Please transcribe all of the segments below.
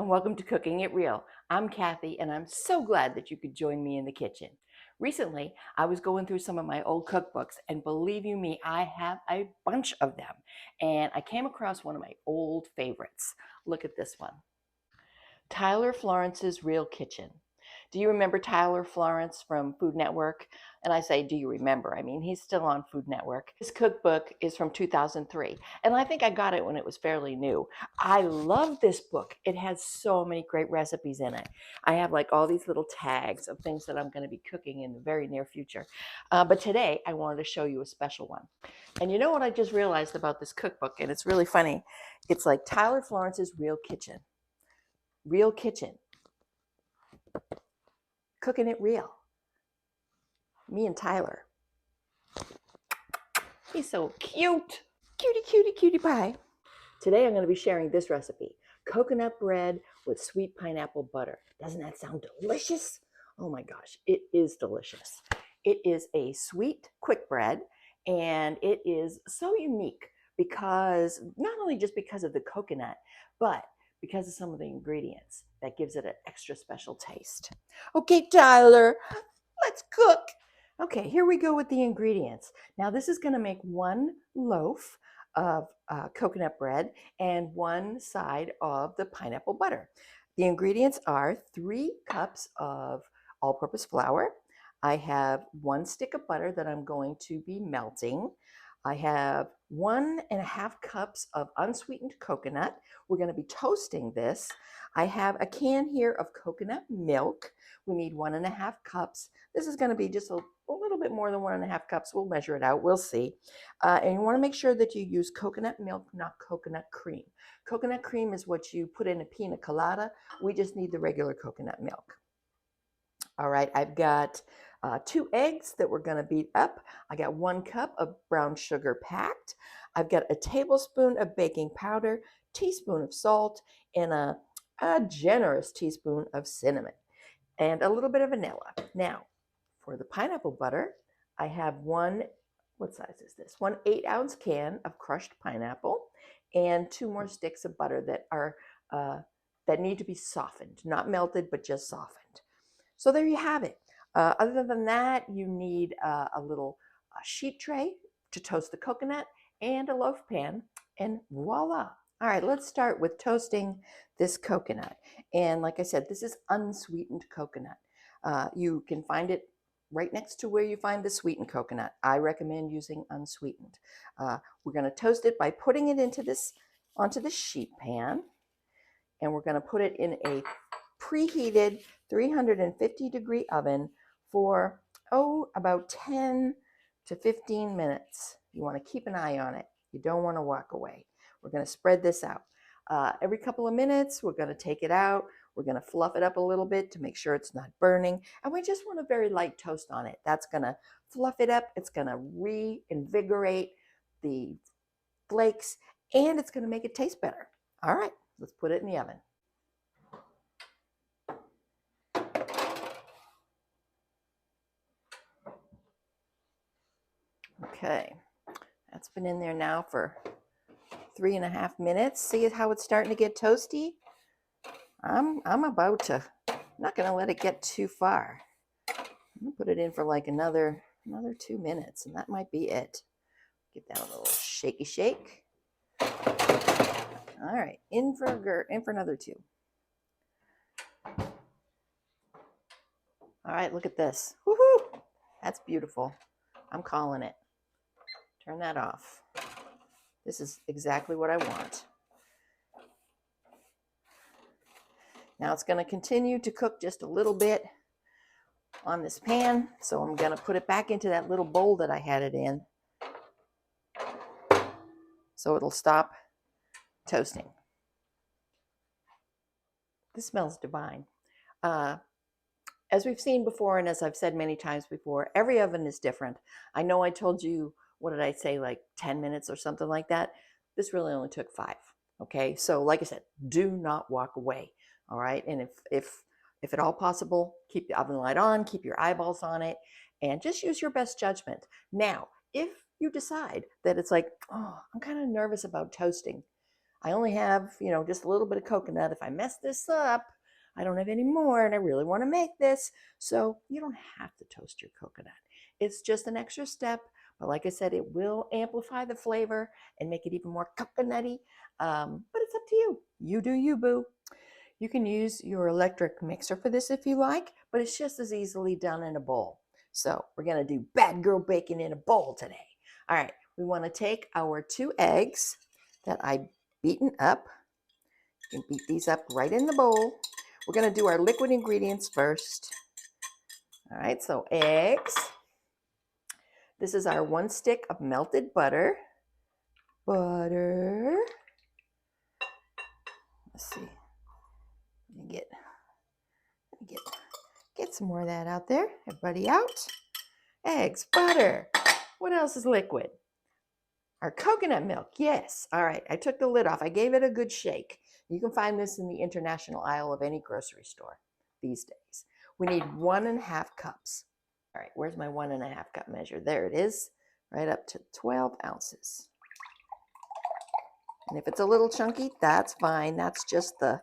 and welcome to Cooking It Real. I'm Kathy, and I'm so glad that you could join me in the kitchen. Recently, I was going through some of my old cookbooks, and believe you me, I have a bunch of them. And I came across one of my old favorites. Look at this one. Tyler Florence's Real Kitchen. Do you remember Tyler Florence from Food Network? And I say, do you remember? I mean, he's still on Food Network. His cookbook is from 2003, and I think I got it when it was fairly new. I love this book. It has so many great recipes in it. I have like all these little tags of things that I'm going to be cooking in the very near future. But today, I wanted to show you a special one. And you know what I just realized about this cookbook? And it's really funny. It's like Tyler Florence's Real Kitchen. Real Kitchen. Cooking it real. Me and Tyler. He's so cute. Cutie, cutie, cutie pie. Today I'm going to be sharing this recipe. Coconut bread with sweet pineapple butter. Doesn't that sound delicious? Oh my gosh, it is delicious. It is a sweet, quick bread, and it is so unique because, not only just because of the coconut, but because of some of the ingredients that gives it an extra special taste. Okay, Tyler, let's cook. Okay, here we go with the ingredients. Now this is going to make one loaf of coconut bread and one side of the pineapple butter. The ingredients are 3 cups of all-purpose flour. I have 1 stick of butter that I'm going to be melting. I have 1.5 cups of unsweetened coconut. We're going to be toasting this. I have a can here of coconut milk. We need 1.5 cups. This is going to be just a little bit more than 1.5 cups. We'll measure it out. We'll see. And you want to make sure that you use coconut milk, not coconut cream. Coconut cream is what you put in a pina colada. We just need the regular coconut milk. All right, I've got 2 eggs that we're going to beat up. I got 1 cup of brown sugar packed. I've got a tablespoon of baking powder, teaspoon of salt, and a generous teaspoon of cinnamon, and a little bit of vanilla. Now, for the pineapple butter, I have what size is this? 1 8-ounce can of crushed pineapple, and 2 more sticks of butter that are that need to be softened, not melted, but just softened. So there you have it. Other than that, you need a little sheet tray to toast the coconut and a loaf pan, and voila. All right, let's start with toasting this coconut. And like I said, this is unsweetened coconut. You can find it right next to where you find the sweetened coconut. I recommend using unsweetened. We're going to toast it by putting it onto the sheet pan, and we're going to put it in a preheated 350-degree oven for, about 10 to 15 minutes. You want to keep an eye on it. You don't want to walk away. We're going to spread this out. Every couple of minutes, we're going to take it out. We're going to fluff it up a little bit to make sure it's not burning. And we just want a very light toast on it. That's going to fluff it up. It's going to reinvigorate the flakes, and it's going to make it taste better. All right, let's put it in the oven. Okay, that's been in there now for 3.5 minutes. See how it's starting to get toasty? I'm about to, not going to let it get too far. I'm going to put it in for like another 2 minutes, and that might be it. Give that a little shaky shake. All right, in for another 2. All right, look at this. Woohoo! That's beautiful. I'm calling it. Turn that off. This is exactly what I want. Now it's going to continue to cook just a little bit on this pan, so I'm going to put it back into that little bowl that I had it in, so it'll stop toasting. This smells divine. As we've seen before, and as I've said many times before, every oven is different. I know I told you, what did I say, like 10 minutes or something like that? This really only took 5. Okay, so like I said, do not walk away. All right, and if at all possible, keep the oven light on, keep your eyeballs on it, and just use your best judgment. Now, if you decide that it's like, oh, I'm kind of nervous about toasting, I only have, just a little bit of coconut. If I mess this up, I don't have any more and I really want to make this. So you don't have to toast your coconut. It's just an extra step. But like I said, it will amplify the flavor and make it even more coconutty. But it's up to you. You do you, boo. You can use your electric mixer for this if you like, but it's just as easily done in a bowl. So we're going to do bad girl bacon in a bowl today. All right, we want to take our 2 eggs that I beaten up. You can beat these up right in the bowl. We're going to do our liquid ingredients first. All right, so eggs. This is our 1 stick of melted butter. Butter. Let's see. Let me get some more of that out there. Everybody out. Eggs, butter. What else is liquid? Our coconut milk. Yes. All right. I took the lid off. I gave it a good shake. You can find this in the international aisle of any grocery store these days. We need 1.5 cups. All right. Where's my 1.5 cup measure? There it is. Right up to 12 ounces. And if it's a little chunky, that's fine. That's just the,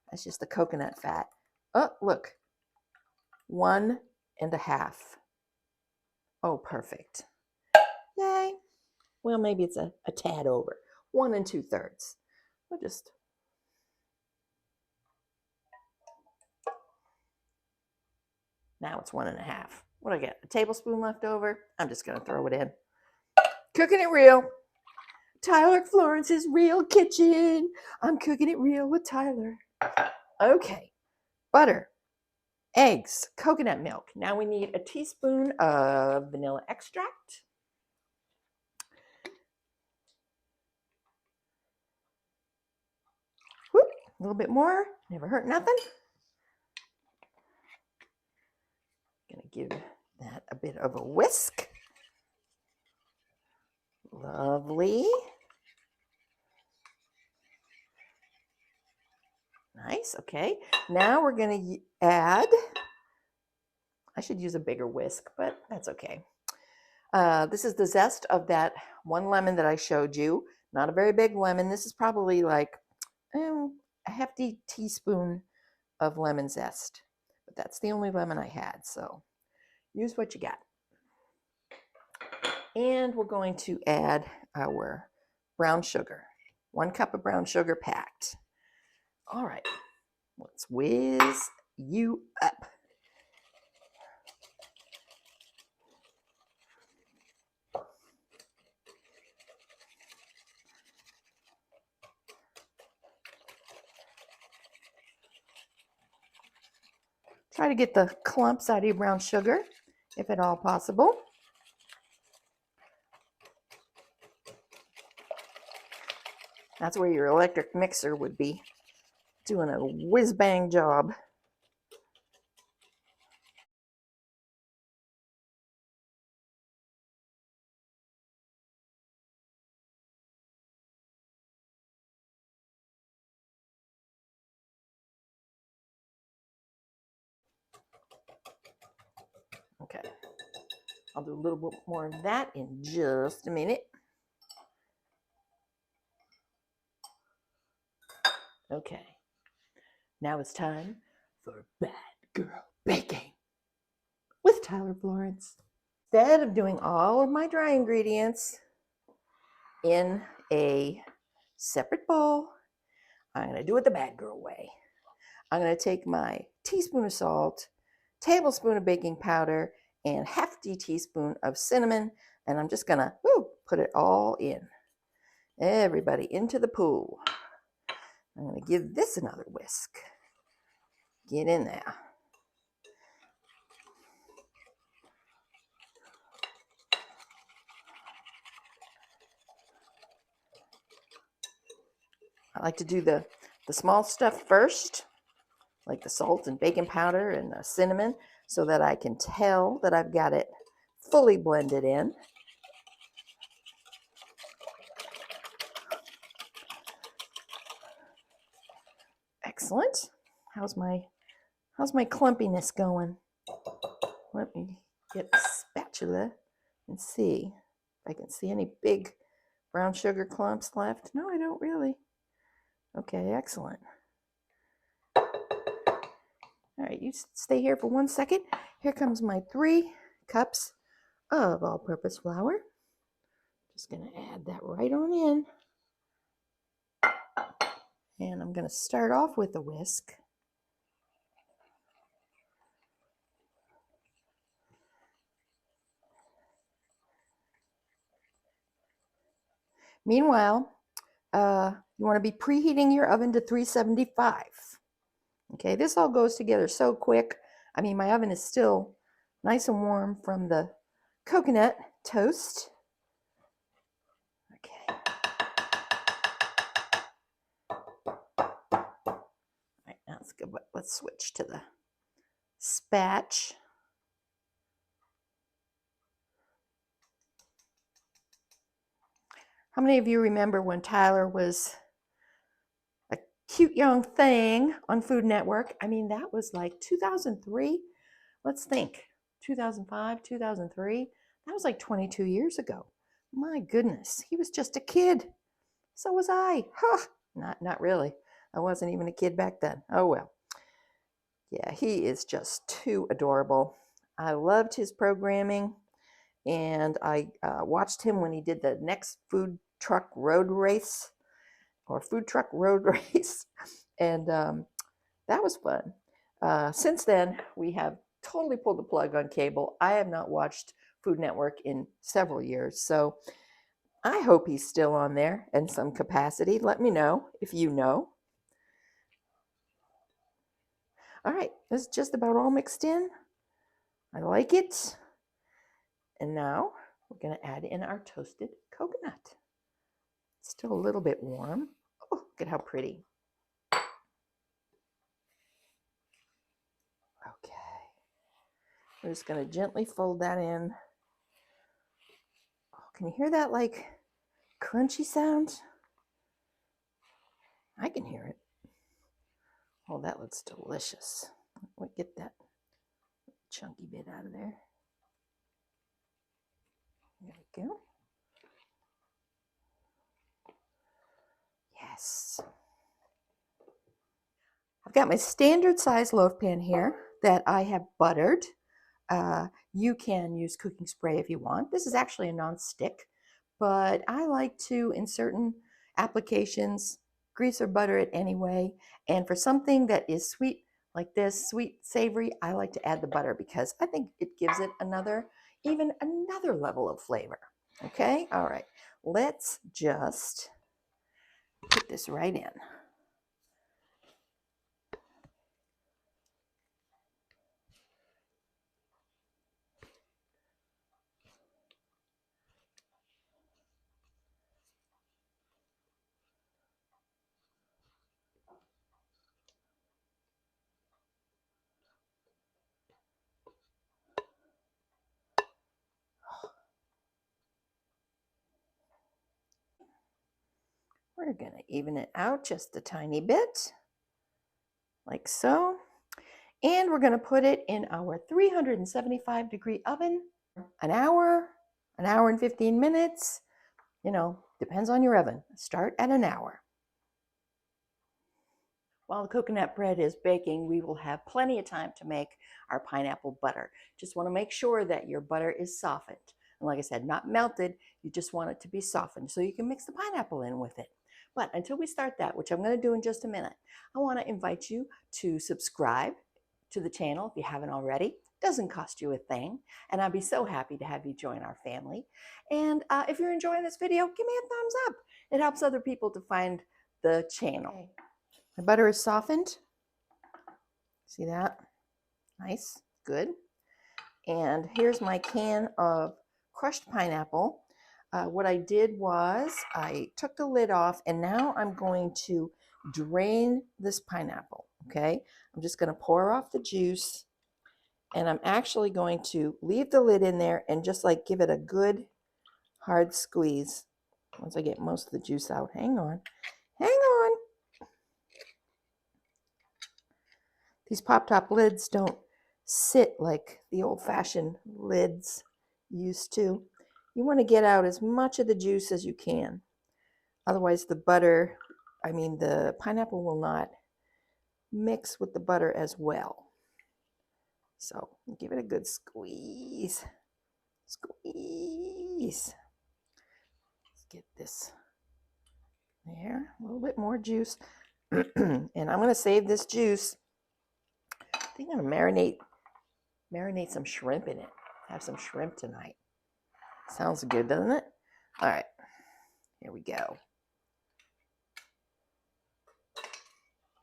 that's just the coconut fat. Oh, look. 1.5. Oh, perfect. Yay. Well, maybe it's a tad over. 1 2/3. We'll just. Now it's 1.5. What do I get? A tablespoon left over? I'm just going to throw it in. Cooking it real. Tyler Florence's Real Kitchen. I'm cooking it real with Tyler. Okay. Butter, eggs, coconut milk. Now we need a teaspoon of vanilla extract. Whoop, a little bit more. Never hurt nothing. Gonna give that a bit of a whisk. Lovely. Nice. Okay. Now we're going to add, I should use a bigger whisk, but that's okay. This is the zest of that 1 lemon that I showed you. Not a very big lemon. This is probably like a hefty teaspoon of lemon zest. But that's the only lemon I had. So use what you got. And we're going to add our brown sugar. 1 cup of brown sugar packed. All right, let's whiz you up. Try to get the clumps out of your brown sugar, if at all possible. That's where your electric mixer would be doing a whiz-bang job. Okay, I'll do a little bit more of that in just a minute. Okay, now it's time for Bad Girl Baking with Tyler Florence. Instead of doing all of my dry ingredients in a separate bowl, I'm going to do it the bad girl way. I'm going to take my teaspoon of salt, tablespoon of baking powder, and hefty teaspoon of cinnamon, and I'm just going to put it all in. Everybody into the pool. I'm going to give this another whisk. Get in there. I like to do the small stuff first, like the salt and baking powder and the cinnamon, so that I can tell that I've got it fully blended in. Excellent. How's my clumpiness going? Let me get a spatula and see if I can see any big brown sugar clumps left? No, I don't really. Okay, excellent. All right, you stay here for 1 second. Here comes my 3 cups of all-purpose flour. Just gonna add that right on in. And I'm gonna start off with a whisk. Meanwhile, you want to be preheating your oven to 375. Okay, this all goes together so quick. I mean, my oven is still nice and warm from the coconut toast. Okay. All right, now let's go. Let's switch to the spatch. How many of you remember when Tyler was a cute young thing on Food Network? I mean, that was like 2003. Let's think. 2005, 2003. That was like 22 years ago. My goodness, he was just a kid. So was I. Huh. Not really. I wasn't even a kid back then. Oh well. Yeah, he is just too adorable. I loved his programming, and I watched him when he did the next food truck road race, and that was fun. Since then, we have totally pulled the plug on cable. I have not watched Food Network in several years, so I hope he's still on there in some capacity. Let me know if you know. All right, this is just about all mixed in. I like it. And now we're going to add in our toasted coconut. It's still a little bit warm. Oh, look at how pretty. Okay. We're just going to gently fold that in. Oh, can you hear that like crunchy sound? I can hear it. Oh, that looks delicious. Let me get that chunky bit out of there. There we go. Yes. I've got my standard size loaf pan here that I have buttered. You can use cooking spray if you want. This is actually a non-stick, but I like to, in certain applications, grease or butter it anyway. And for something that is sweet like this, sweet, savory, I like to add the butter because I think it gives it even another level of flavor. Okay, all right. Let's just put this right in. We're going to even it out just a tiny bit, like so. And we're going to put it in our 375-degree oven an hour and 15 minutes. You know, depends on your oven. Start at an hour. While the coconut bread is baking, we will have plenty of time to make our pineapple butter. Just want to make sure that your butter is softened. And like I said, not melted, you just want it to be softened so you can mix the pineapple in with it. But until we start that, which I'm going to do in just a minute, I want to invite you to subscribe to the channel if you haven't already. It doesn't cost you a thing, and I'd be so happy to have you join our family. And if you're enjoying this video, give me a thumbs up. It helps other people to find the channel. My butter is softened. See that? Nice, good. And here's my can of crushed pineapple. What I did was I took the lid off, and now I'm going to drain this pineapple, okay? I'm just going to pour off the juice, and I'm actually going to leave the lid in there and just like give it a good hard squeeze once I get most of the juice out. Hang on. These pop-top lids don't sit like the old-fashioned lids used to. You want to get out as much of the juice as you can. Otherwise the butter, the pineapple will not mix with the butter as well. So give it a good squeeze. Squeeze. Let's get this there. A little bit more juice. And I'm going to save this juice. I think I'm going to marinate some shrimp in it. Have some shrimp tonight. Sounds good, doesn't it? All right. Here we go.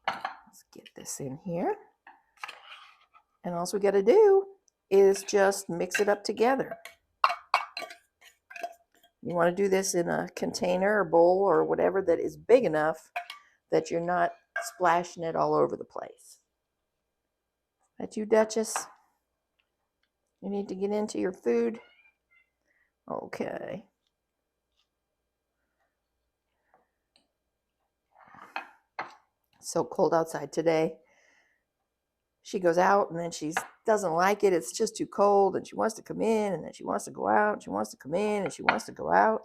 Let's get this in here. And all we got to do is just mix it up together. You want to do this in a container or bowl or whatever that is big enough that you're not splashing it all over the place. That you, Duchess? You need to get into your food? Okay. It's so cold outside today. She goes out and then she doesn't like it. It's just too cold and she wants to come in and then she wants to go out. She wants to come in and she wants to go out.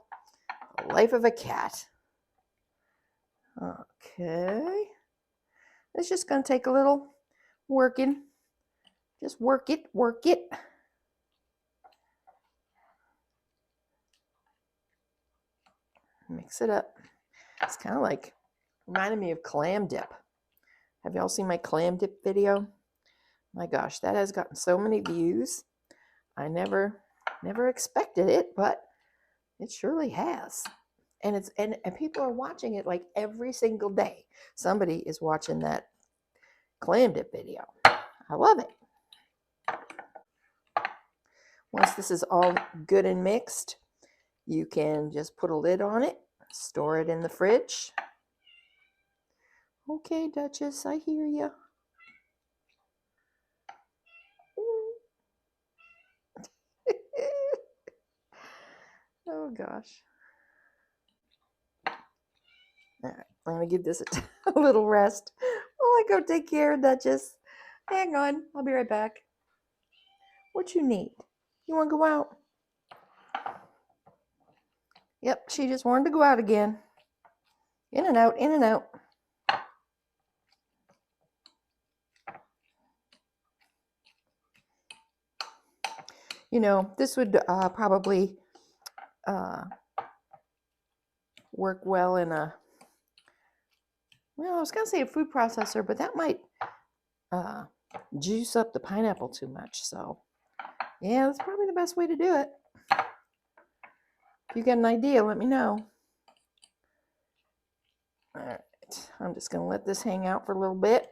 The life of a cat. Okay. It's just going to take a little working. Just work it, work it. Mix it up. It's kind of like, reminded me of clam dip. Have y'all seen my clam dip video? My gosh, that has gotten so many views. I never expected it, but it surely has. And it's and people are watching it like every single day. Somebody is watching that clam dip video. I love it. Once this is all good and mixed, you can just put a lid on it, store it in the fridge. Okay, Duchess, I hear you. Oh gosh. All right, I'm gonna give this a little rest while I go take care of Duchess. Hang on, I'll be right back. What you need? You want to go out? Yep, she just wanted to go out again. In and out, in and out. You know, this would probably work well in a, well, I was going to say a food processor, but that might juice up the pineapple too much. So, yeah, that's probably the best way to do it. If you get an idea, let me know. All right, I'm just going to let this hang out for a little bit.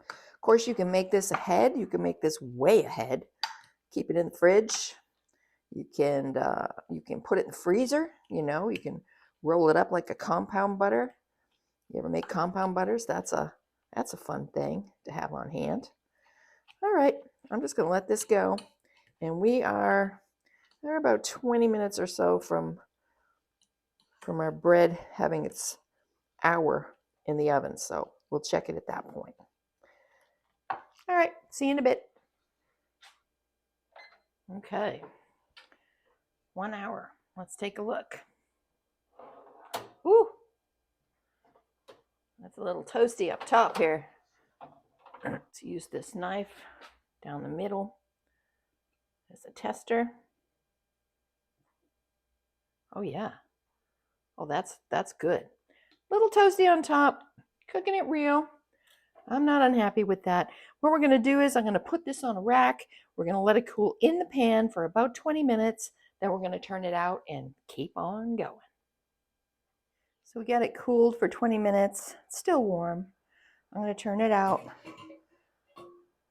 Of course, you can make this ahead. You can make this way ahead. Keep it in the fridge. You can put it in the freezer. You know, you can roll it up like a compound butter. You ever make compound butters? That's a fun thing to have on hand. All right, I'm just going to let this go. And we're about 20 minutes or so from our bread having its hour in the oven. So we'll check it at that point. All right, see you in a bit. Okay, 1 hour. Let's take a look. Woo! That's a little toasty up top here. Let's use this knife down the middle as a tester. Oh yeah. Oh, that's good. Little toasty on top, cooking it real. I'm not unhappy with that. What we're going to do is I'm going to put this on a rack. We're going to let it cool in the pan for about 20 minutes. Then we're going to turn it out and keep on going. So we got it cooled for 20 minutes. It's still warm. I'm going to turn it out.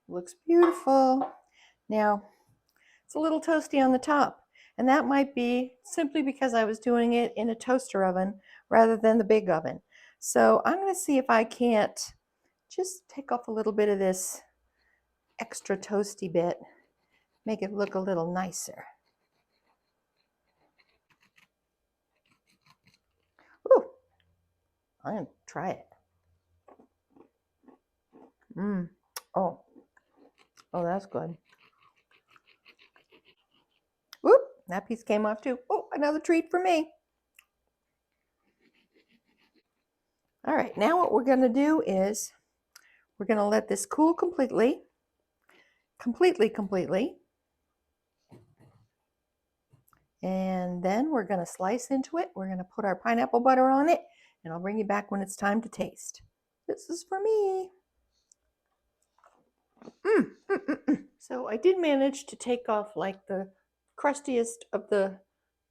Looks beautiful. Now, it's a little toasty on the top. And that might be simply because I was doing it in a toaster oven rather than the big oven. So I'm going to see if I can't just take off a little bit of this extra toasty bit, make it look a little nicer. Ooh, I'm going to try it. Oh, that's good. Whoop, that piece came off too. Oh, another treat for me. All right, now what we're going to do is we're going to let this cool completely. And then we're going to slice into it. We're going to put our pineapple butter on it, and I'll bring you back when it's time to taste. This is for me. So I did manage to take off like the crustiest of the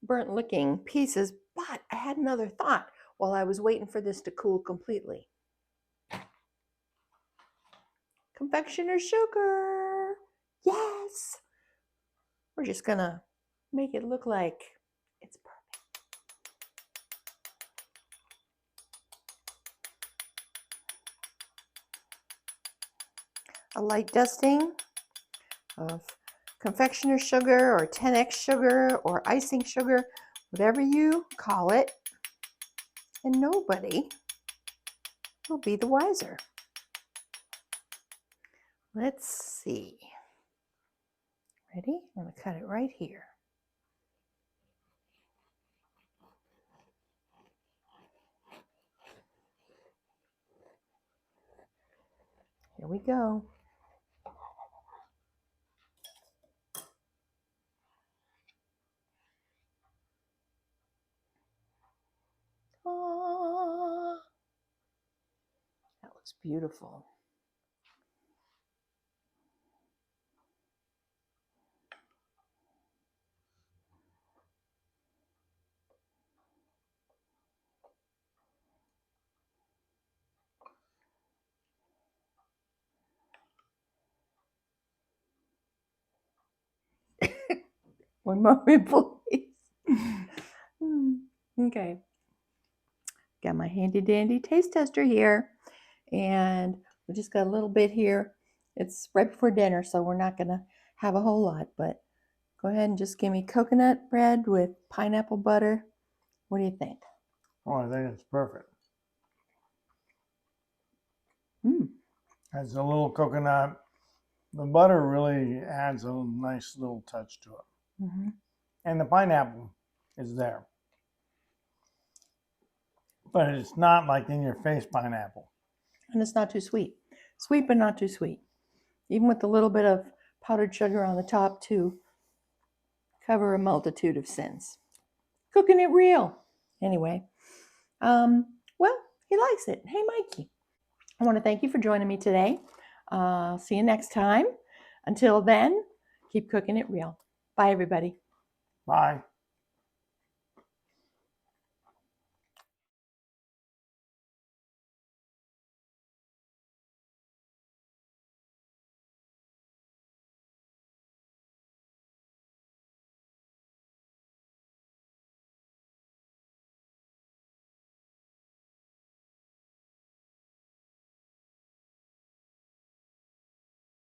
burnt looking pieces, but I had another thought while I was waiting for this to cool completely. Confectioner's sugar. Yes. We're just gonna make it look like it's perfect. A light dusting of confectioner's sugar or 10x sugar or icing sugar, whatever you call it, and nobody will be the wiser. Let's see. Ready? I'm going to cut it right here. Here we go. Ah, that looks beautiful. One moment, please. Okay. Got my handy dandy taste tester here, and we just got a little bit here. It's right before dinner, so we're not going to have a whole lot, but go ahead and just give me coconut bread with pineapple butter. What do you think? Oh, I think it's perfect. Has a little coconut. The butter really adds a nice little touch to it. And the pineapple is there. But it's not like in your face pineapple. And it's not too sweet. Sweet, but not too sweet. Even with a little bit of powdered sugar on the top to cover a multitude of sins. Cooking it real. Anyway, well, he likes it. Hey, Mikey. I want to thank you for joining me today. See you next time. Until then, keep cooking it real. Bye, everybody. Bye.